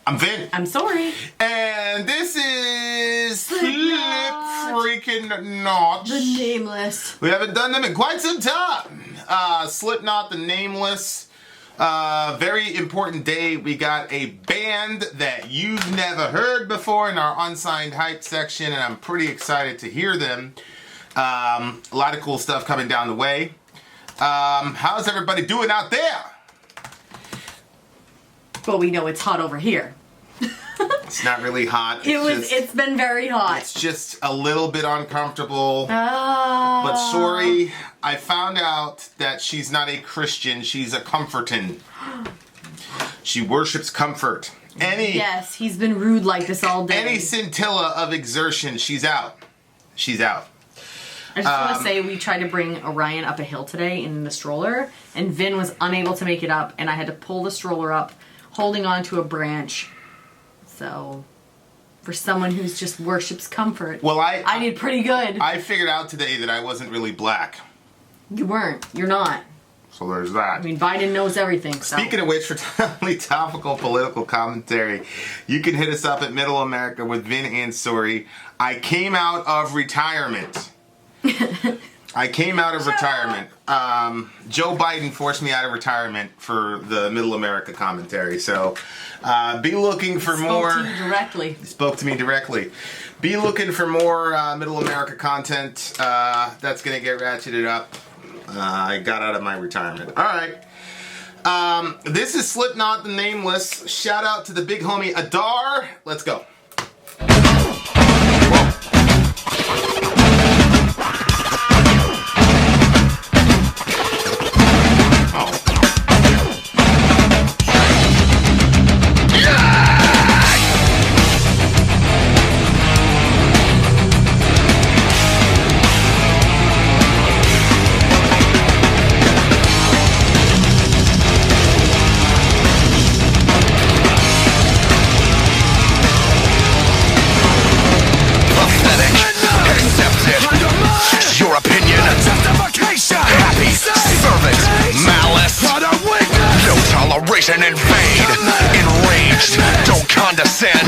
I'm Vin. I'm Sori. And this is Slipknot. The Nameless. We haven't done them in quite some time. Slipknot, the Nameless. Very important day. We got a band that you've never heard before in our unsigned hype section, and I'm pretty excited to hear them. A lot of cool stuff coming down the way. How's everybody doing out there? Well, we know it's hot over here. It's not really hot. It's been very hot. It's just a little bit uncomfortable. Oh. But Sori, I found out that she's not a Christian. She's a comfortin. She worships comfort. Yes, he's been rude like this all day. Any scintilla of exertion, she's out. She's out. I just want to say we tried to bring Orion up a hill today in the stroller, and Vin was unable to make it up, and I had to pull the stroller up, holding on to a branch. So, for someone who's just worships comfort, well, I did pretty good. I figured out today that I wasn't really black. You weren't. You're not. So there's that. I mean, Biden knows everything. So. Speaking of which, for timely topical political commentary, you can hit us up at Middle America with Vin and Sori. I came out of retirement. Joe Biden forced me out of retirement for the Middle America commentary. So be looking for more. Spoke to you directly. Spoke to me directly. Be looking for more Middle America content. That's going to get ratcheted up. I got out of my retirement. All right. This is Slipknot, the Nameless. Shout out to the big homie Adar. Let's go. Your opinion, justification, happy servant, malice, no toleration, invade, enraged, don't condescend,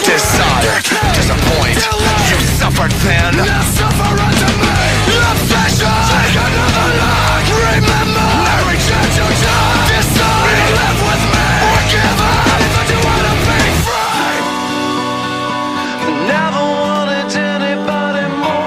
desire, disappoint, you suffered then, now suffer unto me, obsession, take another look, remember, every chance you die, decide, live with me, forgive us, but you wanna be free, never wanted anybody more.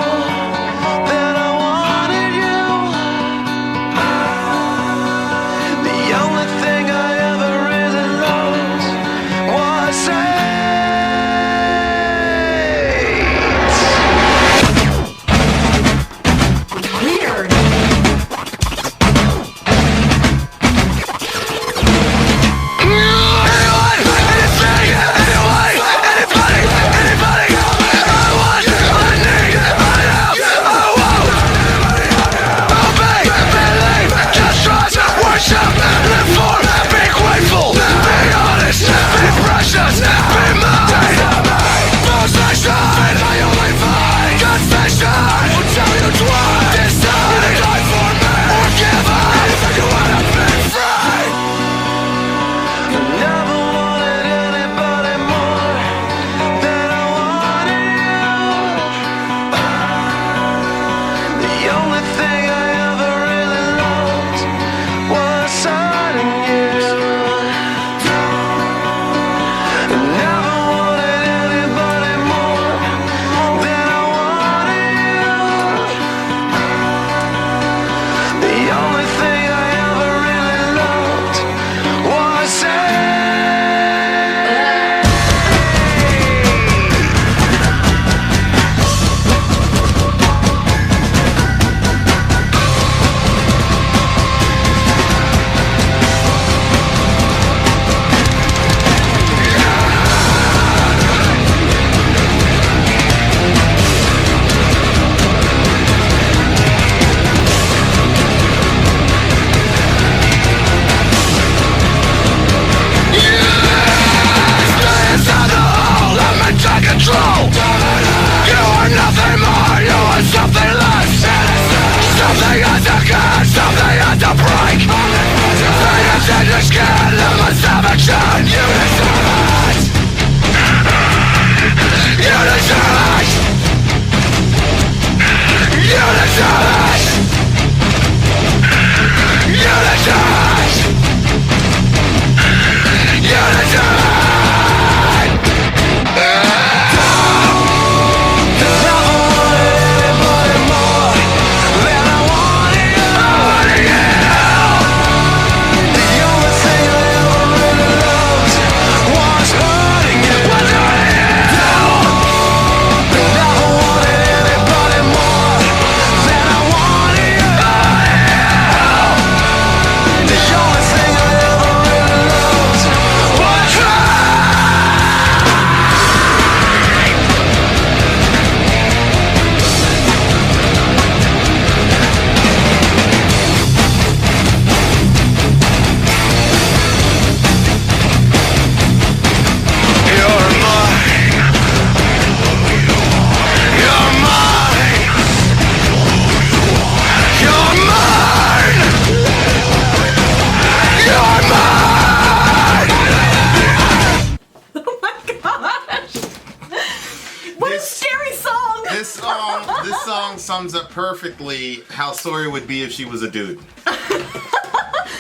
sums up perfectly how Sori would be if she was a dude.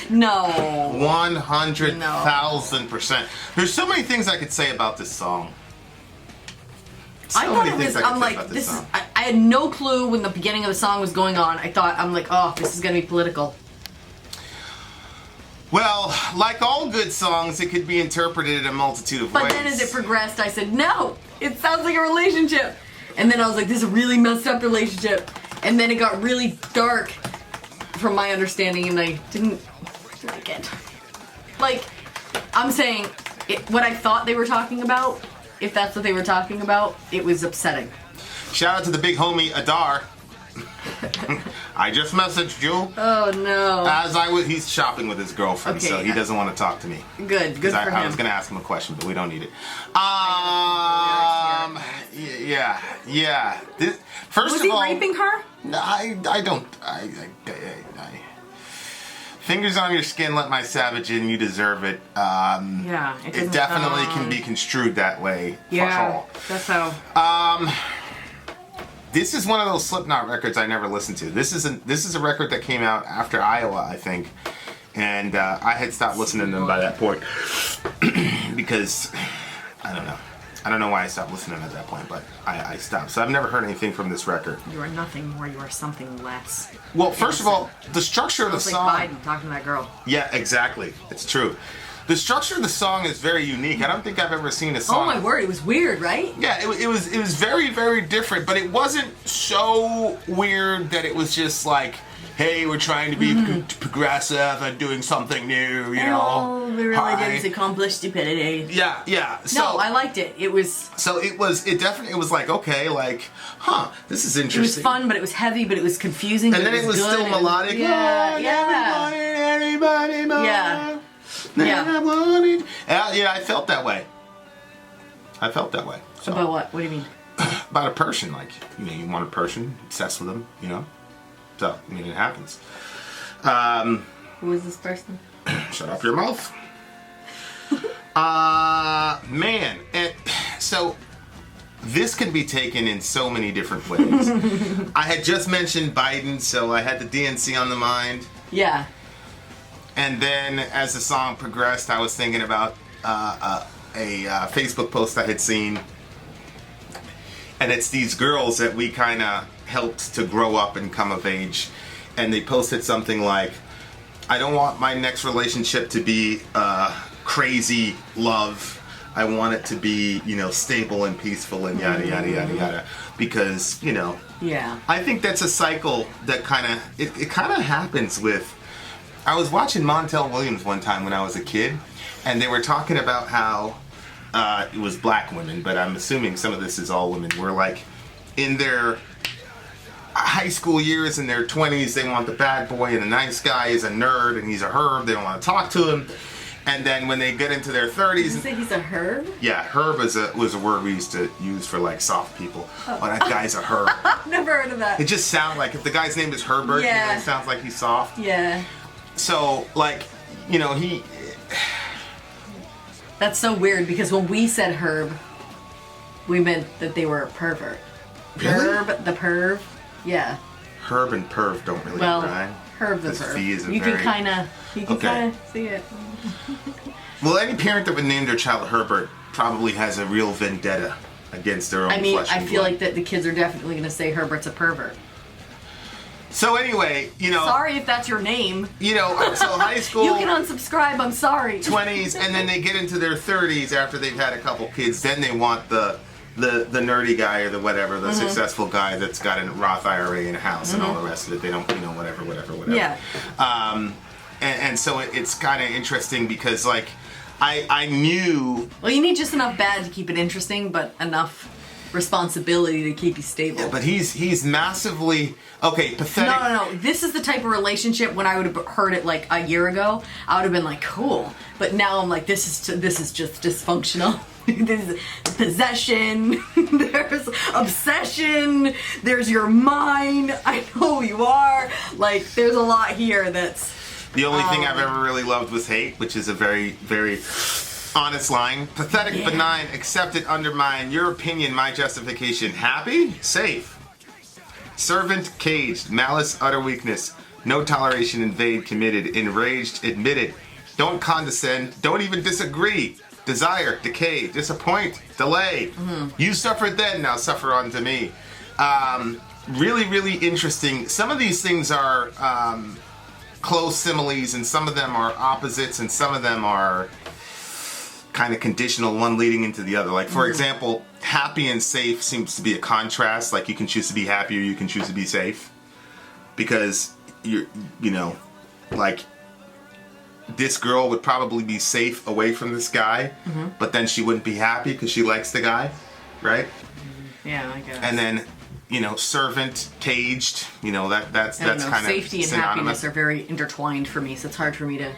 No. 100,000%. There's so many things I could say about this song. I thought it was, I'm like, this is, I had no clue when the beginning of the song was going on. I'm like, oh, this is going to be political. Well, like all good songs, it could be interpreted in a multitude of ways. But then as it progressed, I said, no, it sounds like a relationship. And then I was like, this is a really messed up relationship. And then it got really dark, from my understanding, and I didn't like it. Like, I'm saying, what I thought they were talking about, if that's what they were talking about, it was upsetting. Shout out to the big homie, Adar. I just messaged you. Oh, no. He's shopping with his girlfriend, Okay, so he doesn't want to talk to me. Good for him. I was going to ask him a question, but we don't need it. Yeah. First Was of all, he raping her? No, I don't. Fingers on your skin, let my savage in. You deserve it. Yeah, it definitely can be construed that way. Yeah, that's how. This is one of those Slipknot records I never listened to. This is a record that came out after Iowa, I think, and I had stopped listening to them by that point because I don't know. I don't know why I stopped listening at that point, but I stopped. So I've never heard anything from this record. You are nothing more. You are something less. Well, first of all, the structure of the song. Like Biden talking to that girl. Yeah, exactly. It's true. The structure of the song is very unique. I don't think I've ever seen a song. Oh my word! It was weird, right? Yeah, it was very, very different, but it wasn't so weird that it was just like, hey, we're trying to be progressive and doing something new, you know. Oh, we really did accomplish stupidity. Yeah. So, no, I liked it. It was. So it definitely was like, okay, like, this is interesting. It was fun, but it was heavy, but it was confusing. And then it was still melodic. Yeah. Everybody, yeah. Yeah, I felt that way. So. About what? What do you mean? About a person, like, you want a person, obsessed with them, So, it happens. Who is this person? Shut up your mouth. Man, so this can be taken in so many different ways. I had just mentioned Biden, so I had the DNC on the mind. Yeah. And then as the song progressed, I was thinking about a Facebook post I had seen. And it's these girls that we kind of helped to grow up and come of age. And they posted something like, I don't want my next relationship to be crazy love. I want it to be, stable and peaceful and yada, yada, yada, yada. Because, Yeah. I think that's a cycle that it kind of happens with. I was watching Montel Williams one time when I was a kid, and they were talking about how it was black women, but I'm assuming some of this is all women, were like in their high school years, in their 20s, they want the bad boy, and the nice guy is a nerd, and he's a herb, they don't want to talk to him. And then when they get into their 30s... Did you say he's a herb? Yeah, herb was a word we used to use for, like, soft people. Oh, that guy's a herb. I've never heard of that. It just sounds like, if the guy's name is Herbert, it sounds like he's soft. Yeah. So, like, he... That's so weird, because when we said herb, we meant that they were a pervert. Really? Herb the perv? Yeah. Herb and perv don't really rhyme. Herb the perv. You can kind of see it. Well, any parent that would name their child Herbert probably has a real vendetta against their own flesh and blood. I feel like that the kids are definitely going to say Herbert's a pervert. So anyway, Sorry if that's your name. So high school... You can unsubscribe, I'm sorry. 20s, and then they get into their 30s after they've had a couple kids. Then they want the nerdy guy or the whatever, the successful guy that's got a Roth IRA in a house and all the rest of it. They don't, whatever. Yeah. And so it's kind of interesting because, like, I knew... Well, you need just enough bad to keep it interesting, but enough responsibility to keep you stable. Yeah, but he's massively... Okay, pathetic... No. This is the type of relationship, when I would have heard it, like, a year ago, I would have been like, cool. But now I'm like, this is just dysfunctional. There's possession, there's obsession, there's your mind, I know who you are. Like, there's a lot here that's... The only thing I've ever really loved was hate, which is a very, very honest line. Pathetic, benign, accepted, undermine, your opinion, my justification. Happy? Safe. Servant, caged. Malice, utter weakness. No toleration, invade, committed. Enraged, admitted. Don't condescend. Don't even disagree. Desire, decay, disappoint, delay. You suffered then, now suffer unto me. Really, really interesting. Some of these things are close similes, and some of them are opposites, and some of them are kind of conditional, one leading into the other. Like, for example, happy and safe seems to be a contrast. Like, you can choose to be happy or you can choose to be safe. Because, you know, like, this girl would probably be safe away from this guy, but then she wouldn't be happy because she likes the guy, right? Yeah, I guess. And then, you know, servant, caged, you know, that's kind of safety and synonymous. happiness are very intertwined for me, so it's hard for me to...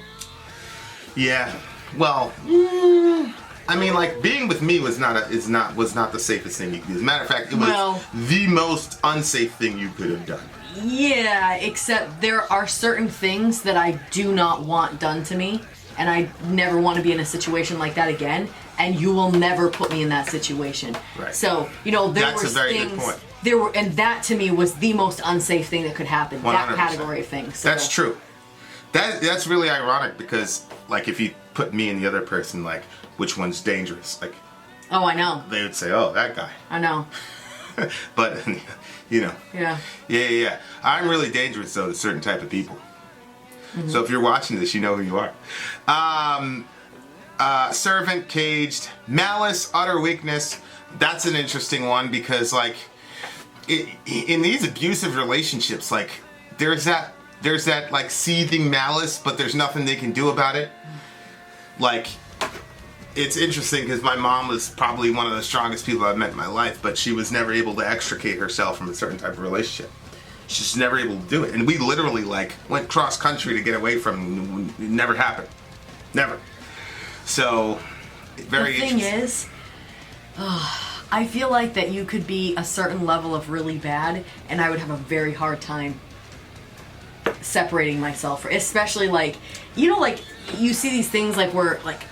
Yeah. Well, I mean, like, being with me was not the safest thing you could do. As a matter of fact, it was the most unsafe thing you could have done. Yeah, except there are certain things that I do not want done to me, and I never want to be in a situation like that again, and you will never put me in that situation. Right. So, you know, That's a very good point. And that to me was the most unsafe thing that could happen. 100%. That category of things. So. That's true. That's really ironic because, like, if you put me and the other person, like, which one's dangerous? Like, oh, I know. they would say, oh, that guy. I know. But, you know. Yeah. Yeah. I'm really dangerous, though, to certain type of people. So if you're watching this, you know who you are. Servant, caged. Malice, utter weakness. That's an interesting one because, like, in these abusive relationships, like, there's that like seething malice, but there's nothing they can do about it. Like, it's interesting because my mom was probably one of the strongest people I've met in my life, but she was never able to extricate herself from a certain type of relationship. She's just never able to do it. And we literally, like, went cross country to get away from it. It never happened. Never. So, very interesting. The thing is, I feel like that you could be a certain level of really bad, and I would have a very hard time separating myself, especially, like, you know, like, you see these things, like, where, like,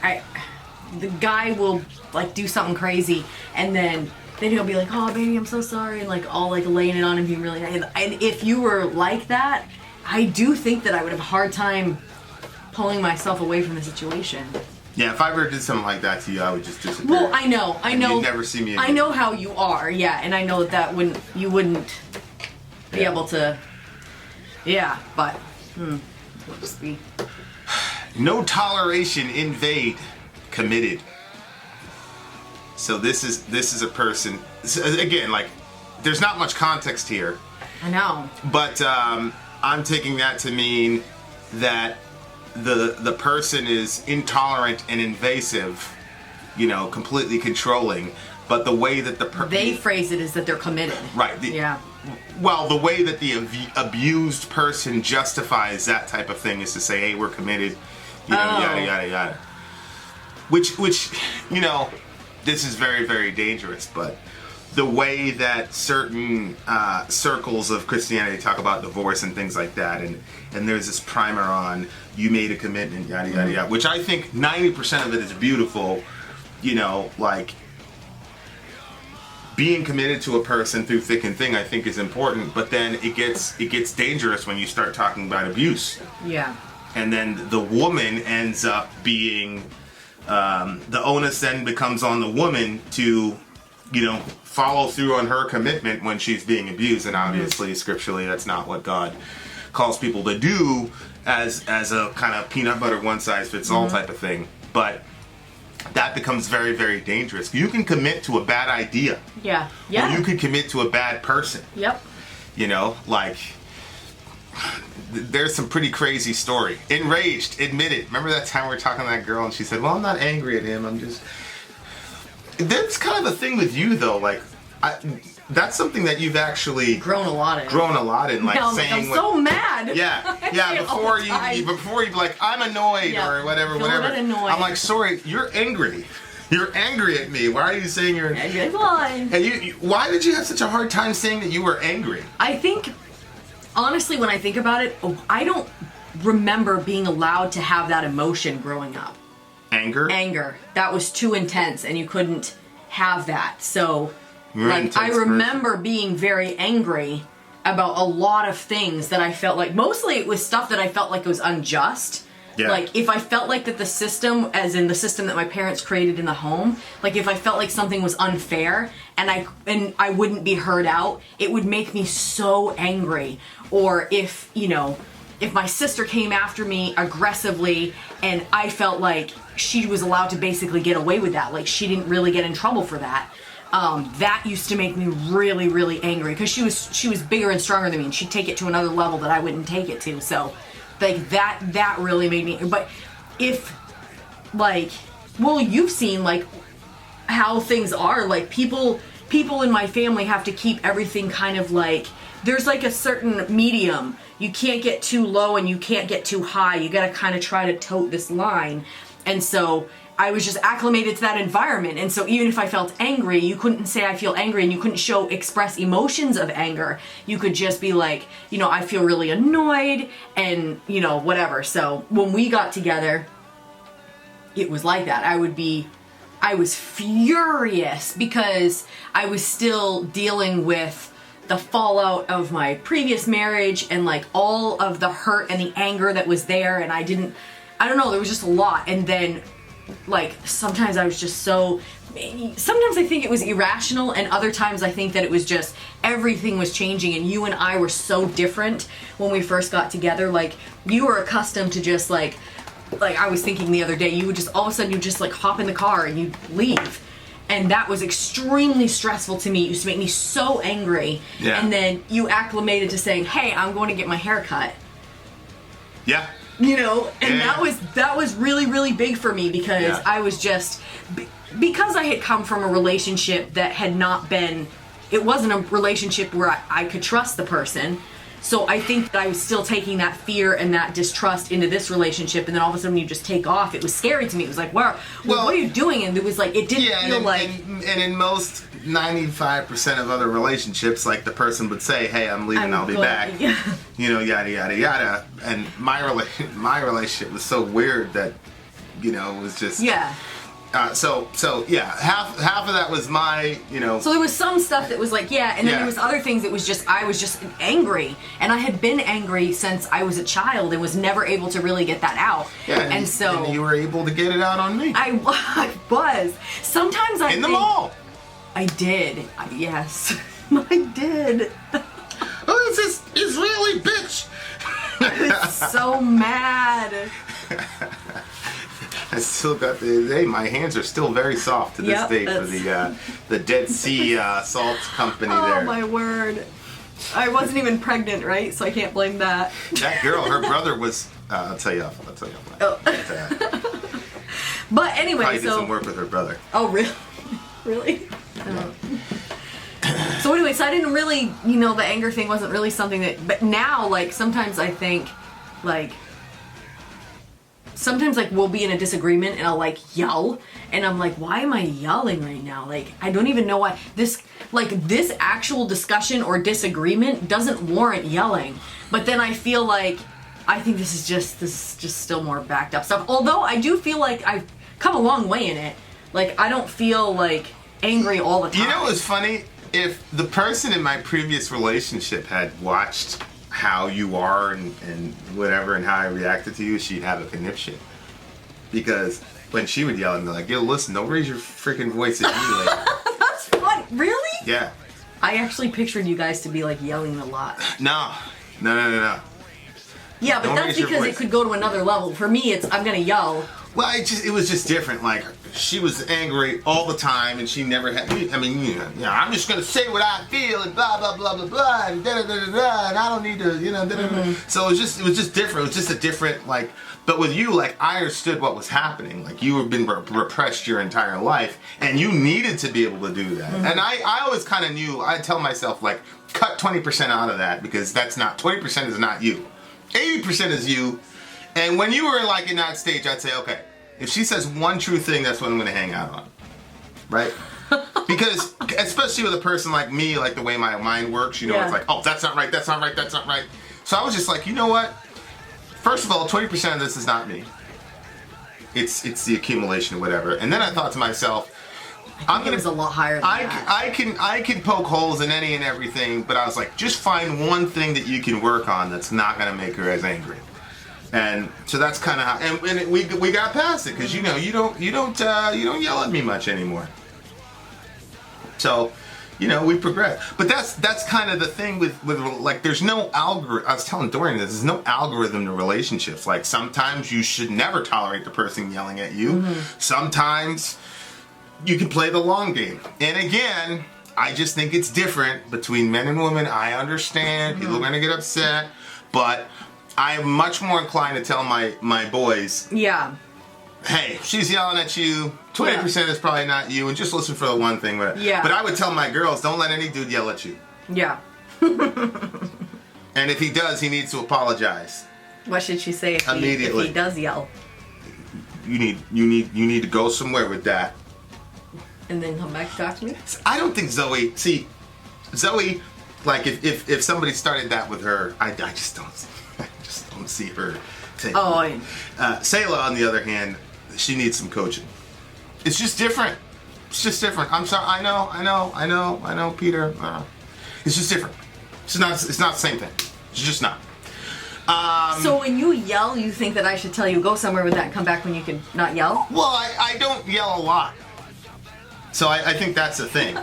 the guy will, like, do something crazy, and then he'll be like, oh, baby, I'm so sorry, and, like, all, like, laying it on and being really nice. And if you were like that, I do think that I would have a hard time pulling myself away from the situation. Yeah, if I ever did something like that to you, I would just disappear. Well, I know. You'd never see me again. I know how you are, yeah, and I know you wouldn't be able to. Yeah, but it'll just be. No toleration, invade, committed. So this is a person. Again, like, there's not much context here. I know. But I'm taking that to mean that the person is intolerant and invasive, you know, completely controlling. But the way that they phrase it is that they're committed. Right. Yeah. Well, the way that the abused person justifies that type of thing is to say, hey, we're committed, you know, yada, yada, yada. Which, you know, this is very, very dangerous, but the way that certain circles of Christianity talk about divorce and things like that, and there's this primer on, you made a commitment, yada, yada, yada, which I think 90% of it is beautiful, you know, like, being committed to a person through thick and thin, I think, is important, but then it gets dangerous when you start talking about abuse. Yeah. And then the woman ends up being, the onus then becomes on the woman to, you know, follow through on her commitment when she's being abused. And obviously, scripturally, that's not what God calls people to do as a kind of peanut butter one size fits all type of thing. But that becomes very, very dangerous. You can commit to a bad idea. Yeah. Or you could commit to a bad person. Yep. You know, like, there's some pretty crazy story. Enraged, admitted. Remember that time we were talking to that girl and she said, well, I'm not angry at him, I'm just... That's kind of a thing with you, though. Like, that's something that you've actually... Grown a lot in. Like, no, saying... I'm so mad! Yeah, before you be like, I'm annoyed, or whatever. Annoyed. I'm like, sorry, you're angry. You're angry at me. Why are you saying you're... Angry? Why? And why did you have such a hard time saying that you were angry? I think, honestly, when I think about it, I don't remember being allowed to have that emotion growing up. Anger? That was too intense, and you couldn't have that. So, You're like, I remember being very angry about a lot of things that I felt like, mostly it was stuff that I felt like it was unjust. Yeah. Like, if I felt like that the system, as in the system that my parents created in the home, like if I felt like something was unfair and I wouldn't be heard out, it would make me so angry. Or if, you know, if my sister came after me aggressively and I felt like she was allowed to basically get away with that, like she didn't really get in trouble for that, that used to make me really, really angry, because she was bigger and stronger than me, and she'd take it to another level that I wouldn't take it to. So like that really made me. But if, like, well, you've seen like how things are, like people in my family have to keep everything kind of like, there's like a certain medium. You can't get too low and you can't get too high. You gotta kind of try to tote this line. And so I was just acclimated to that environment. And so even if I felt angry, you couldn't say I feel angry, and you couldn't express emotions of anger. You could just be like, you know, I feel really annoyed and, you know, whatever. So when we got together, it was like that. I was furious because I was still dealing with the fallout of my previous marriage and like all of the hurt and the anger that was there. And I don't know, there was just a lot. And then like sometimes I was just sometimes I think it was irrational, and other times I think that it was just everything was changing, and you and I were so different when we first got together. Like you were accustomed to just like I was thinking the other day, you would just all of a sudden you just like hop in the car and you'd leave. And that was extremely stressful to me. It used to make me so angry. Yeah. And then you acclimated to saying, hey, I'm going to get my hair cut. Yeah. You know, and Yeah. that was really, really big for me, because Yeah. I was just, because I had come from a relationship that had not been, it wasn't a relationship where I could trust the person. So I think that I was still taking that fear and that distrust into this relationship, and then all of a sudden you just take off. It was scary to me. It was like, wow, well, what are you doing? And it was like, it didn't feel like... And in most 95% of other relationships, like the person would say, hey, I'm leaving, I'll be back. Yeah. You know, yada, yada, yada. And my relationship was so weird that, you know, it was just... Yeah. So yeah, half of that was my, you know. So there was some stuff that was like, yeah, and then Yeah. there was other things that was just, I was just angry, and I had been angry since I was a child and was never able to really get that out. Yeah, and so and you were able to get it out on me. I was. Sometimes I in the think, mall. I did. Yes, I did. Oh, it's this Israeli bitch. I was so mad. I still got my hands are still very soft to this Yep, day for the Dead Sea Salt Company Oh there. my word. I wasn't even pregnant, right? So I can't blame that. That girl, her brother was. I'll tell you off. Oh. But anyway, Probably so doesn't work with her brother. Oh, really? Really? Oh. So anyway, so I didn't really, you know, the anger thing wasn't really something that, but now, like, sometimes I think, like, sometimes, like, we'll be in a disagreement and I'll, like, yell, and I'm like, why am I yelling right now? Like, I don't even know why. This actual discussion or disagreement doesn't warrant yelling. But then I feel like, I think this is just still more backed up stuff. Although I do feel like I've come a long way in it. Like, I don't feel, like, angry all the time. You know what's funny? If the person in my previous relationship had watched how you are and whatever and how I reacted to you, she'd have a conniption. Because when she would yell at me like, yo, listen, don't raise your freaking voice at me. Like, That's fun. Really? yeah. I actually pictured you guys to be, like, yelling a lot. No. Yeah, but Don't that's raise your because it voice. could go to another level. For me, it's, I'm gonna yell. Well, it was just different. Like, she was angry all the time, and she never had. I mean, you know, I'm just gonna say what I feel, and blah blah blah blah blah, and da da da da, and I don't need to, you know. Da, da, da. So it was just different. It was just a different, like. But with you, like, I understood what was happening. Like, you have been repressed your entire life, and you needed to be able to do that. And I always kind of knew. I tell myself, like, cut 20% out of that, because that's not 20% is not you. 80% is you. And when you were like in that stage, I'd say, okay, if she says one true thing, that's what I'm going to hang out on, right? Because especially with a person like me, like the way my mind works, you know, It's like, oh, that's not right, that's not right, that's not right. So I was just like, you know what? First of all, 20% of this is not me. It's the accumulation of whatever. And then I thought to myself, It was a lot higher than that. I can poke holes in any and everything, but I was like, just find one thing that you can work on that's not going to make her as angry. And so that's kind of how, and we got past it because you don't yell at me much anymore. So, we progress. But that's kind of the thing with like, there's no algorithm. I was telling Dorian this. There's no algorithm to relationships. Like, sometimes you should never tolerate the person yelling at you. Mm-hmm. Sometimes you can play the long game. And again, I just think it's different between men and women. I understand. Mm-hmm. People are going to get upset. But I'm much more inclined to tell my boys, yeah, hey, she's yelling at you. 20% is probably not you, and just listen for the one thing. Yeah. But I would tell my girls, don't let any dude yell at you. Yeah. And if he does, he needs to apologize. What should she say if he does yell? You need to go somewhere with that. And then come back to talk to me? I don't think Zoe, like if somebody started that with her, I just don't see her take it. Sayla, on the other hand, she needs some coaching. It's just different. It's just different. I'm sorry. I know, Peter. It's just different. It's not the same thing. It's just not. So when you yell, you think that I should tell you go somewhere with that and come back when you can not yell? Well, I don't yell a lot. So I think that's the thing.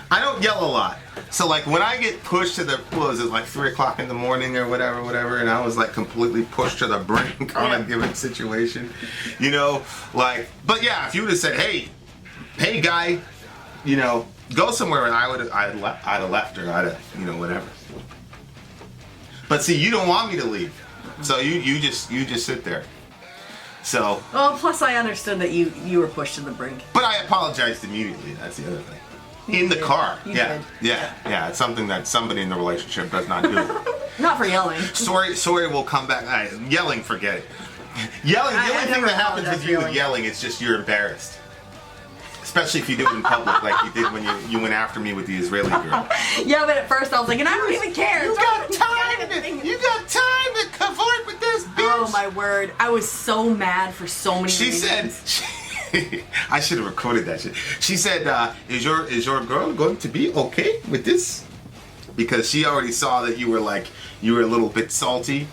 I don't yell a lot. So like when I get pushed to the, what was it, like 3 o'clock in the morning or whatever, and I was like completely pushed to the brink on a given situation, like, but yeah, if you would have said, hey guy, go somewhere, and I'd have left her, I'd have, whatever. But see, you don't want me to leave, so you just sit there. So. Well, plus I understood that you were pushed to the brink. But I apologized immediately. That's the other thing. In the car. Yeah. It's something that somebody in the relationship does not do. Not for yelling. Sorry will come back. Yelling, forget it. Yelling, the only thing that happens with you with yelling is just you're embarrassed. Especially if you do it in public, like you did when you went after me with the Israeli girl. Yeah, but at first I was like, and I don't even care. You got time to cavort with this bitch. Oh my word. I was so mad for so many reasons. Said... I should have recorded that shit. She said, is your girl going to be okay with this? Because she already saw that you were a little bit salty.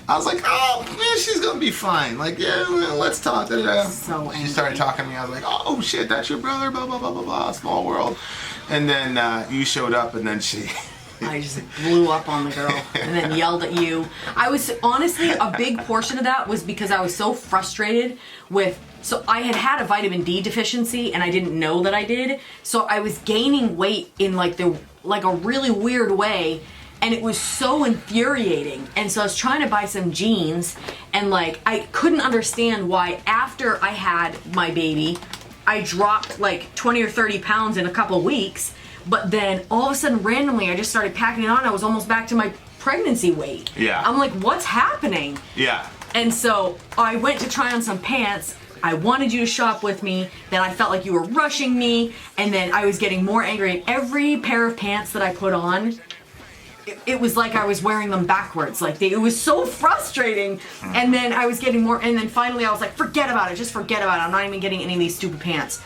I was like, oh, man, she's going to be fine. Like, yeah, let's talk. So angry. She started talking to me. I was like, oh, shit, that's your brother, blah, blah, blah, blah, blah, small world. And then you showed up, and then I just blew up on the girl and then yelled at you. I was, honestly, a big portion of that was because I was so frustrated with, so I had a vitamin D deficiency and I didn't know that I did. So I was gaining weight in like a really weird way, and it was so infuriating. And so I was trying to buy some jeans, and like I couldn't understand why after I had my baby, I dropped like 20 or 30 pounds in a couple weeks. But then all of a sudden, randomly, I just started packing it on. I was almost back to my pregnancy weight. Yeah. I'm like, what's happening? Yeah. And so I went to try on some pants. I wanted you to shop with me. Then I felt like you were rushing me. And then I was getting more angry. And every pair of pants that I put on, it was like I was wearing them backwards. Like it was so frustrating. And then I was getting more. And then finally I was like, forget about it. Just forget about it. I'm not even getting any of these stupid pants.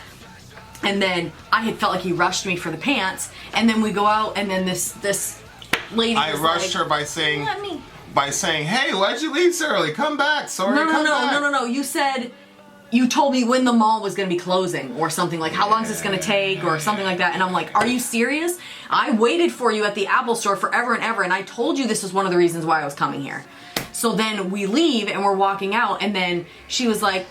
And then I had felt like he rushed me for the pants, and then we go out, and then this lady. I rushed her by saying, "Hey, why'd you leave so early? Come back, sorry." No. You told me when the mall was going to be closing, or something like how long is this going to take, or something like that. And I'm like, "Are you serious? I waited for you at the Apple store forever and ever, and I told you this was one of the reasons why I was coming here." So then we leave, and we're walking out, and then she was like.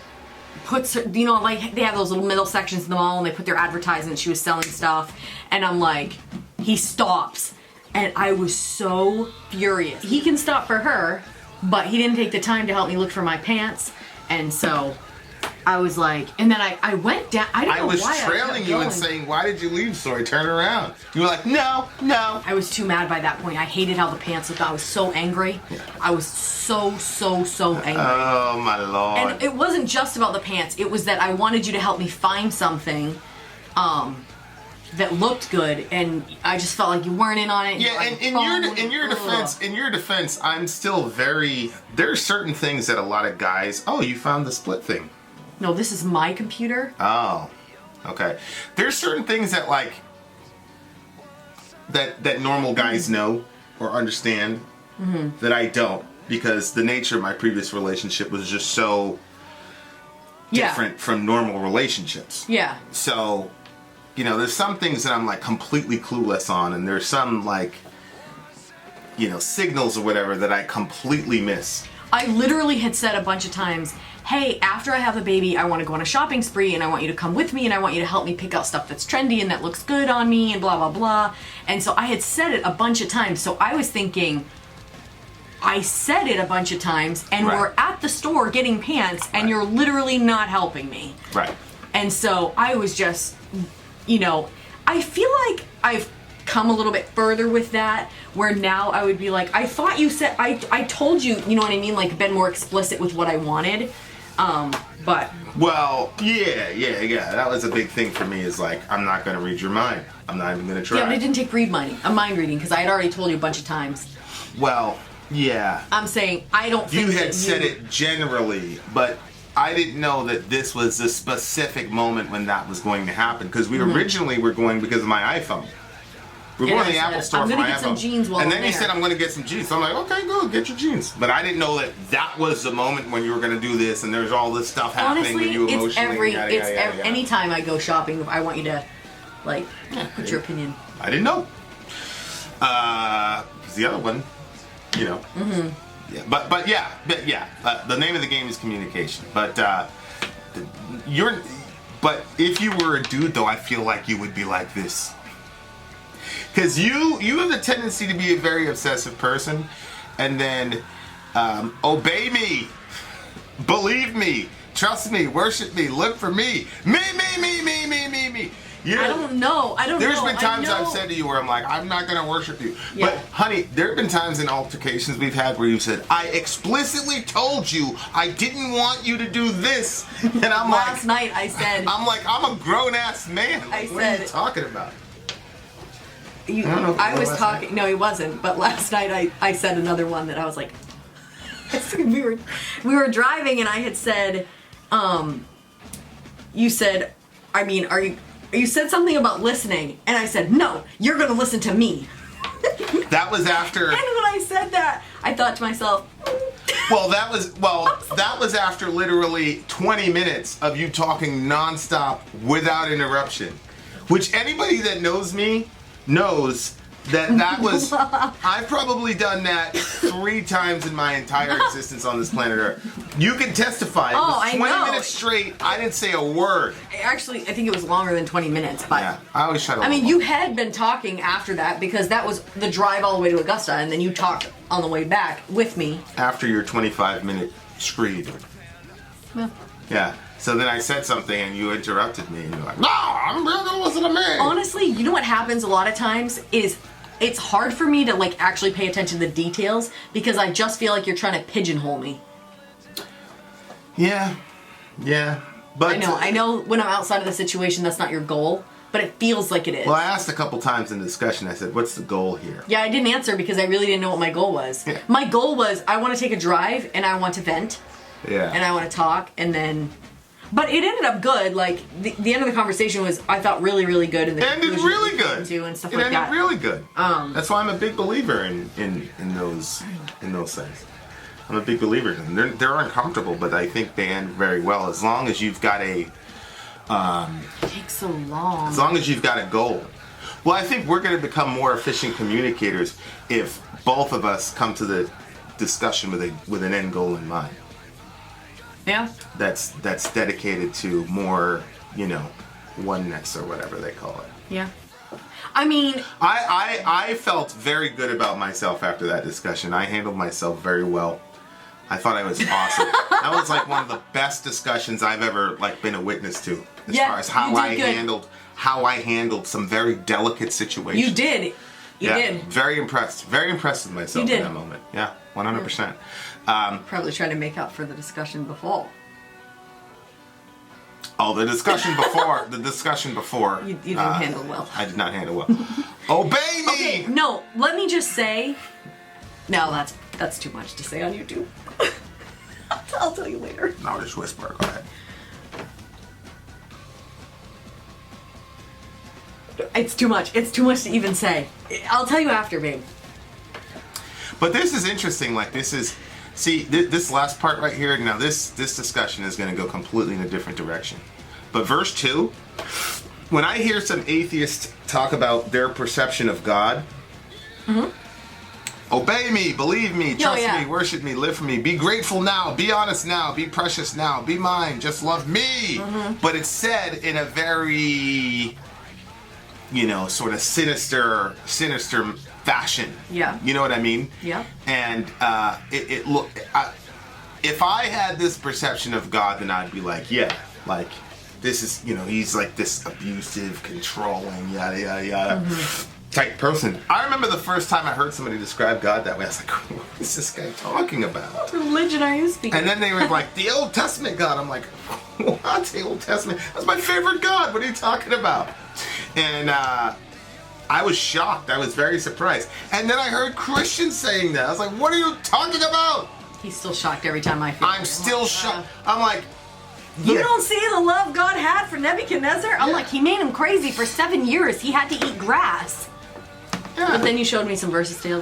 Puts her, like they have those little middle sections in the mall and they put their advertisements. She was selling stuff, and I'm like, he stops, and I was so furious. He can stop for her, but he didn't take the time to help me look for my pants, and so I was like, and then I went down. I was trailing you and saying, "Why did you leave, Sori? Turn around." You were like, "No." I was too mad by that point. I hated how the pants looked. I was so angry. Yeah. I was so angry. Oh my Lord! And it wasn't just about the pants. It was that I wanted you to help me find something, that looked good, and I just felt like you weren't in on it. Yeah, and in your defense, I'm still very. There are certain things that a lot of guys. Oh, you found the split thing. No, this is my computer. Oh. Okay. There's certain things that like that normal guys know or understand that I don't, because the nature of my previous relationship was just so different from normal relationships. Yeah. So, you know, there's some things that I'm like completely clueless on, and there's some like, you know, signals or whatever that I completely miss. I literally had said a bunch of times, hey, after I have a baby, I want to go on a shopping spree, and I want you to come with me, and I want you to help me pick out stuff that's trendy and that looks good on me, and blah, blah, blah. And so I had said it a bunch of times. So I was thinking, I said it a bunch of times, and Right. we're at the store getting pants, and Right. you're literally not helping me. Right. And so I was just, you know, I feel like I've come a little bit further with that, where now I would be like, I thought you said, I told you, you know what I mean, like been more explicit with what I wanted. But Well, yeah. That was a big thing for me, is like, I'm not going to read your mind. I'm not even going to try. yeah, but it didn't take mind reading, because I had already told you a bunch of times. Well, yeah. I'm saying I don't think You that had said it generally, but I didn't know that this was the specific moment when that was going to happen, because we originally were going because of my iPhone. We're Yeah, going to the I said, Apple Store I'm for gonna my get iPhone. some jeans while and I'm then you there. said, I'm going to get some jeans. So I'm like, okay, go get your jeans. But I didn't know that that was the moment when you were going to do this, and there's all this stuff happening honestly, with you it's emotionally. every anytime I go shopping, I want you to, like, put your opinion. I didn't know. 'Cause the other one, you know. Yeah, but yeah. The name of the game is communication. But But if you were a dude, though, I feel like you would be like this. Because you have the tendency to be a very obsessive person, and then obey me, believe me, trust me, worship me, live for me. Me. You I don't know. There's been times I know. I've said to you where I'm like, I'm not going to worship you. Yeah. But, honey, there have been times in altercations we've had where you said, I explicitly told you I didn't want you to do this. And I'm Last night I said, I'm a grown-ass man. Like, what are you said- talking about? I know if it was was last talking. night. No, he wasn't. But last night I said another one that I was like, we were driving, and I had said, you said, I mean, you said something about listening, and I said, no, you're gonna listen to me. That was after. And when I said that, I thought to myself, that was after literally 20 minutes of you talking nonstop without interruption. Which anybody that knows me knows that was. I've probably done that 3 times in my entire existence on this planet Earth. You can testify. It was I 20 know. minutes straight. I didn't say a word. actually, I think it was longer than 20 minutes, but. Yeah, I always try to. I mean, you had been talking after that, because that was the drive all the way to Augusta, and then you talked on the way back with me. After your 25-minute screed. Well, Yeah. So then I said something and you interrupted me, and you're like, no, I'm really gonna listen to me. honestly, you know what happens a lot of times is it's hard for me to like actually pay attention to the details, because I just feel like you're trying to pigeonhole me. Yeah. But I know when I'm outside of the situation, that's not your goal, but it feels like it is. Well, I asked a couple times in the discussion, I said, what's the goal here? Yeah, I didn't answer because I really didn't know what my goal was. Yeah. My goal was I want to take a drive, and I want to vent, Yeah. and I want to talk, and then... But it ended up good. Like, the end of the conversation was, I thought, really, really good. And the It ended conclusion really we came good. to and stuff It like ended that. really good. That's why I'm a big believer in those things. I'm a big believer in them. They're uncomfortable, but I think they end very well as long as you've got a It takes so long. as long as you've got a goal. Well, I think we're going to become more efficient communicators if both of us come to the discussion with an end goal in mind. Yeah. That's dedicated to more, oneness or whatever they call it. Yeah. I mean, I felt very good about myself after that discussion. I handled myself very well. I thought I was awesome. That was like one of the best discussions I've ever been a witness to, as Yeah, far as how you did I good. handled some very delicate situations. you did. You did. Very impressed. Very impressed with myself You in did. that moment. Yeah, 100%. Probably trying to make up for the discussion before. Oh, the discussion before. You didn't handle well. I did not handle well. Obey me! Okay, no, let me just say... No, that's too much to say on YouTube. I'll tell you later. No, just whisper. Go ahead. It's too much. It's too much to even say. I'll tell you after, babe. But this is interesting. Like, this is... See, this last part right here, now this discussion is going to go completely in a different direction. But verse 2, when I hear some atheists talk about their perception of God, obey me, believe me, trust me, worship me, live for me, be grateful now, be honest now, be precious now, be mine, just love me. But it's said in a very, sort of sinister fashion. Yeah. You know what I mean? Yeah. And if I had this perception of God, then I'd be like, yeah, like, this is, he's like this abusive, controlling, yada, yada, yada, type person. I remember the first time I heard somebody describe God that way, I was like, what is this guy talking about? What religion are you speaking? And then they were like, the Old Testament God. I'm like, what? The Old Testament? That's my favorite God. What are you talking about? And I was shocked. I was very surprised. And then I heard Christians saying that. I was like, what are you talking about? He's still shocked every time I feel I'm still shocked. I'm like, you don't see the love God had for Nebuchadnezzar? I'm like, he made him crazy for 7 years. He had to eat grass. Yeah. But then you showed me some verses to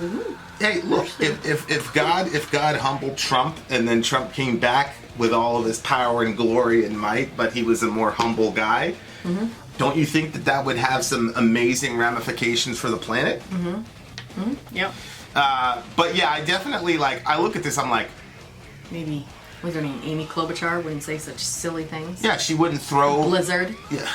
hey, look, if God humbled Trump and then Trump came back with all of his power and glory and might, but he was a more humble guy, don't you think that would have some amazing ramifications for the planet? Yep. But yeah, I definitely, like, I look at this, I'm like... Maybe, what's her name? Amy Klobuchar wouldn't say such silly things. Yeah, she wouldn't throw... Blizzard. Yeah.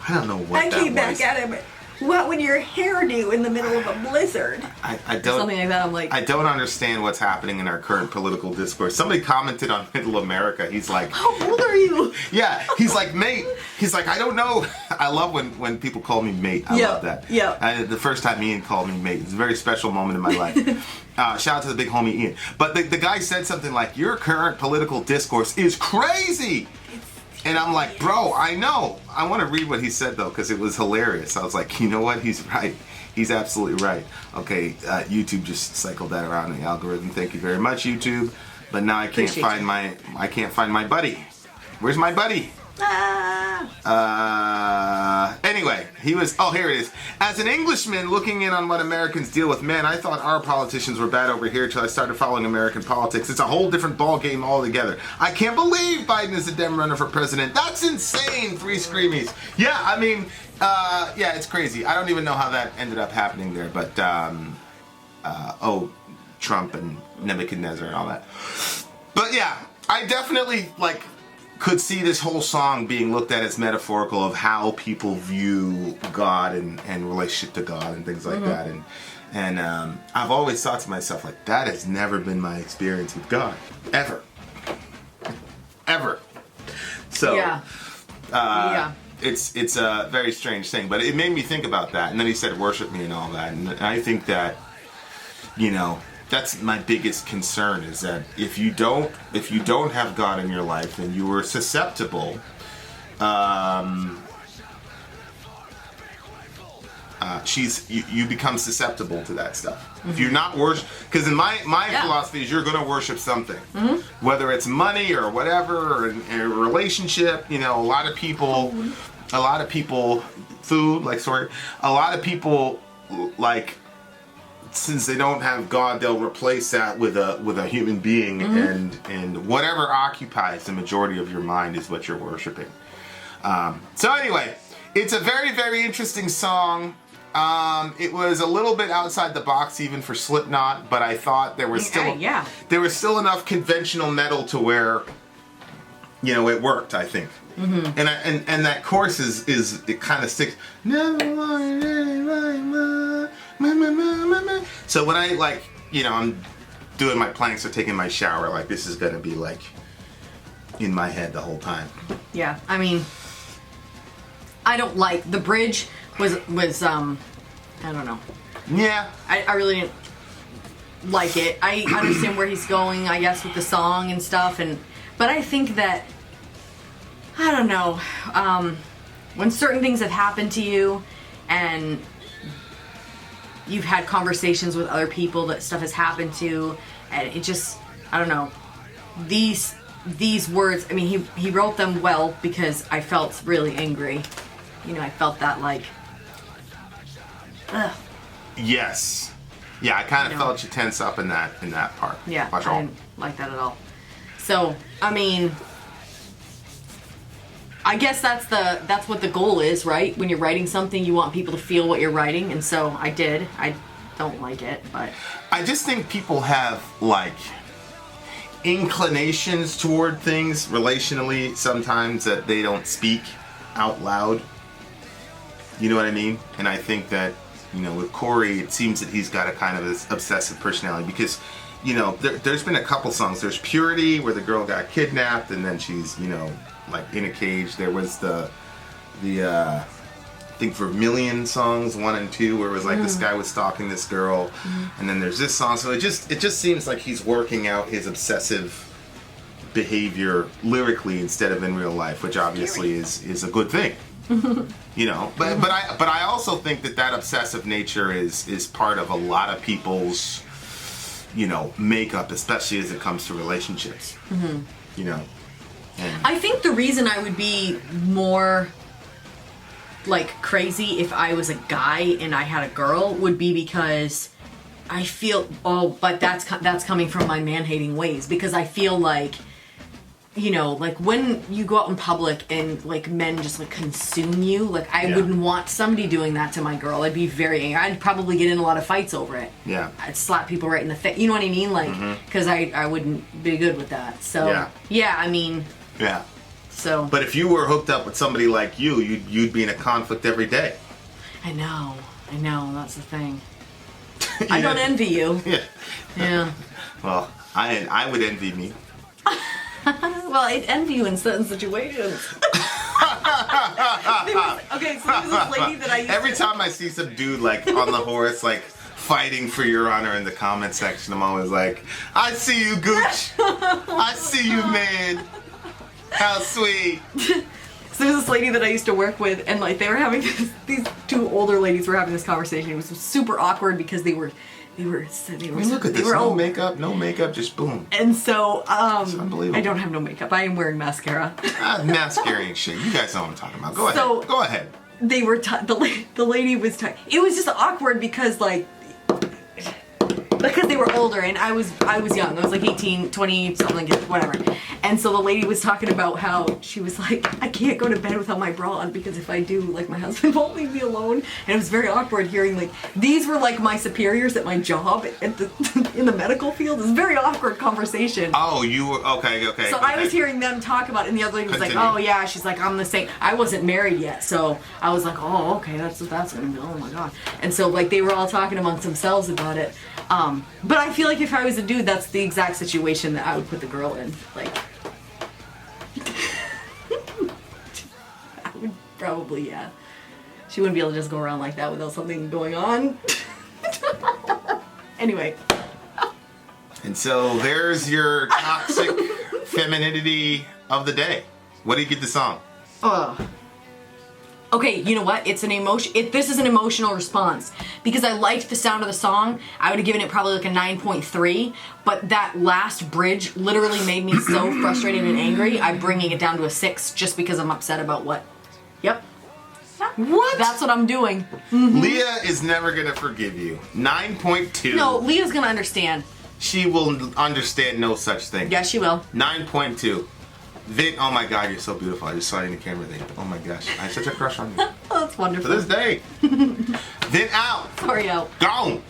I don't know what that was. I came back at him. What would your hair do in the middle of a blizzard? I don't... Something like that, I'm like... I don't understand what's happening in our current political discourse. Somebody commented on Middle America. He's like... How old are you? Yeah, he's like, mate. He's like, I don't know. I love when people call me mate. I love that. Yeah. The first time Ian called me mate, it's a very special moment in my life. Shout out to the big homie Ian. But the guy said something like, your current political discourse is crazy. And I'm like, bro, I know. I want to read what he said, though, because it was hilarious. I was like, you know what? He's right. He's absolutely right. Okay, YouTube just cycled that around in the algorithm. Thank you very much, YouTube. But now I can't find my buddy. Where's my buddy? Anyway, he was... Oh, here it is. As an Englishman looking in on what Americans deal with, man, I thought our politicians were bad over here till I started following American politics. It's a whole different ball game altogether. I can't believe Biden is a Dem runner for president. That's insane, 3 screamies. Yeah, I mean, yeah, it's crazy. I don't even know how that ended up happening there, but, Trump and Nebuchadnezzar and all that. But yeah, I definitely, like... could see this whole song being looked at as metaphorical of how people view God and relationship to God and things like that. And I've always thought to myself, like, that has never been my experience with God. Ever. So, it's a very strange thing. But it made me think about that. And then he said, worship me and all that. And I think that, that's my biggest concern, is that if you don't have God in your life, then you are susceptible. You become susceptible to that stuff. If you're not worship, because in my philosophy is you're going to worship something, whether it's money or whatever, or a relationship. A lot of people, food, like, sorry, a lot of people, like, since they don't have God, they'll replace that with a human being, and whatever occupies the majority of your mind is what you're worshiping. So anyway, it's a very, very interesting song. It was a little bit outside the box even for Slipknot, but I thought there was still enough conventional metal to where it worked, I think. And that chorus is it kind of sticks. So when I, like, I'm doing my planks or taking my shower, like, this is gonna be, like, in my head the whole time. Yeah, I mean, I don't like the bridge was I don't know. Yeah, I really didn't like it. I understand where he's going, I guess, with the song and stuff, but I think that, I don't know, when certain things have happened to you and you've had conversations with other people that stuff has happened to, and it just, I don't know, these words, I mean, he wrote them well because I felt really angry. I felt that, like, ugh. Yes. Yeah, I kind of felt you tense up in that part. Yeah, Watch I all. didn't like that at all. So, I mean, I guess that's what the goal is, right? When you're writing something, you want people to feel what you're writing, and so I did. I don't like it, but I just think people have like inclinations toward things relationally sometimes that they don't speak out loud. You know what I mean? And I think that, you know, with Corey, it seems that he's got a kind of this obsessive personality because, you know, there's been a couple songs. There's Purity, where the girl got kidnapped and then she's, you know, like in a cage. There was the I think Vermilion songs 1 and 2, where it was like this guy was stalking this girl, and then there's this song. So it just seems like he's working out his obsessive behavior lyrically instead of in real life, which obviously is a good thing. You know, but I also think that obsessive nature is part of a lot of people's, you know, makeup, especially as it comes to relationships. You know, and I think the reason I would be more like crazy if I was a guy and I had a girl would be because I feel, but that's coming from my man-hating ways, because I feel like, you know, like when you go out in public and like men just like consume you, like I wouldn't want somebody doing that to my girl. I'd be very angry. I'd probably get in a lot of fights over it. Yeah. I'd slap people right in the face. You know what I mean? Like, because I wouldn't be good with that. So, yeah, I mean. Yeah. So. But if you were hooked up with somebody like you'd be in a conflict every day. I know. That's the thing. I don't envy you. Yeah. Yeah. Well, I would envy me. Well, I'd envy you in certain situations. Okay, so there's this lady that I used Every time I see some dude like on the horse, like fighting for your honor in the comment section, I'm always like, I see you, Gooch. I see you, man. How sweet. So there's this lady that I used to work with, and like they were having these two older ladies were having this conversation. It was super awkward because they were. I mean, look at this. No makeup, just boom. And so, It's unbelievable. I don't have no makeup. I am wearing mascara. Mascara shit. You guys know what I'm talking about. Go ahead. Go ahead. They were the lady was it was just awkward because they were older and I was young. I was like 18, 20, something like whatever. And so the lady was talking about how she was like, I can't go to bed without my bra on because if I do, like my husband won't leave me alone. And it was very awkward hearing like these were like my superiors at my job in the medical field. It was a very awkward conversation. Oh, you were okay. So I was hearing them talk about it, and the other lady was Continue. like, "Oh yeah," she's like, "I'm the same." I wasn't married yet, so I was like, "Oh, okay, that's gonna be. Oh my god!" And so like they were all talking amongst themselves about it. But I feel like if I was a dude, that's the exact situation that I would put the girl in. Like, I would probably, yeah. She wouldn't be able to just go around like that without something going on. Anyway. And so there's your toxic femininity of the day. What do you get the song? Okay, you know what? It's an emotion. This is an emotional response because I liked the sound of the song. I would have given it probably like a 9.3, but that last bridge literally made me so frustrated and angry. I'm bringing it down to a 6 just because I'm upset about what. Yep. What? That's what I'm doing. Leah is never gonna forgive you. 9.2. No, Leah's gonna understand. She will understand no such thing. Yeah, she will. 9.2. Vin, oh my god, you're so beautiful. I just saw you in the camera thing. Oh my gosh, I have such a crush on you. Oh, that's wonderful. To this day. Vin out. Sorry, out. Gone.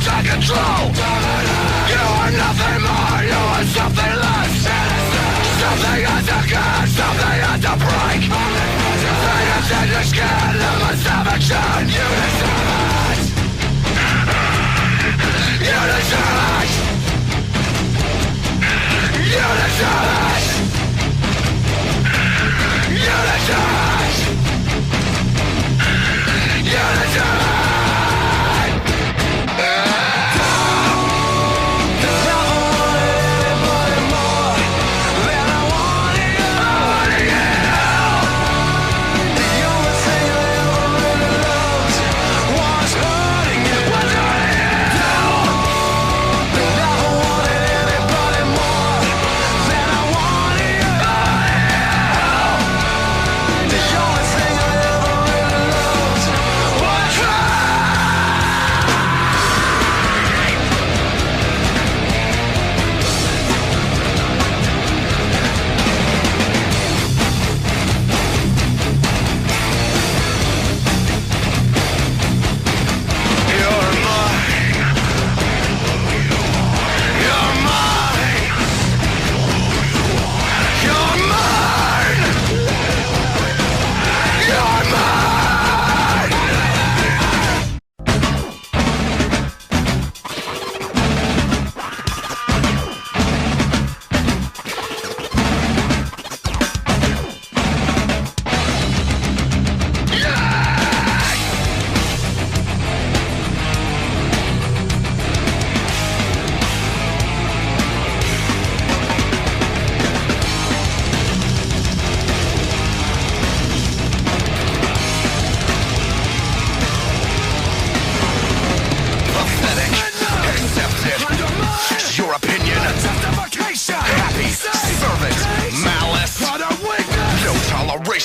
Control. You are nothing more, you are something less. Something at the gun, something at the break. Fingers in your skin, limits of action, you deserve it.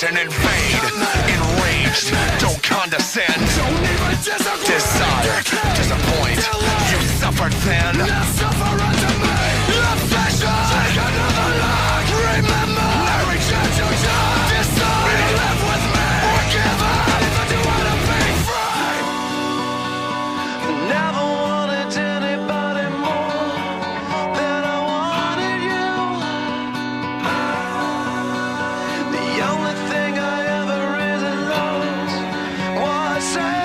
toleration and fade. Enraged, don't condescend. Desire, disappoint. You suffered then. Now suffer unto me. Obsession, take another life. Remember, I reject your time. Decide, live with me or give up. If I do want to be free. Never wanted anybody more than I wanted you. The only thing I ever really lost was hate.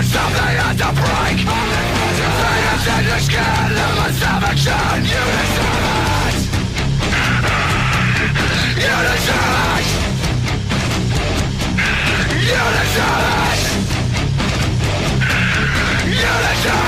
Something had to break.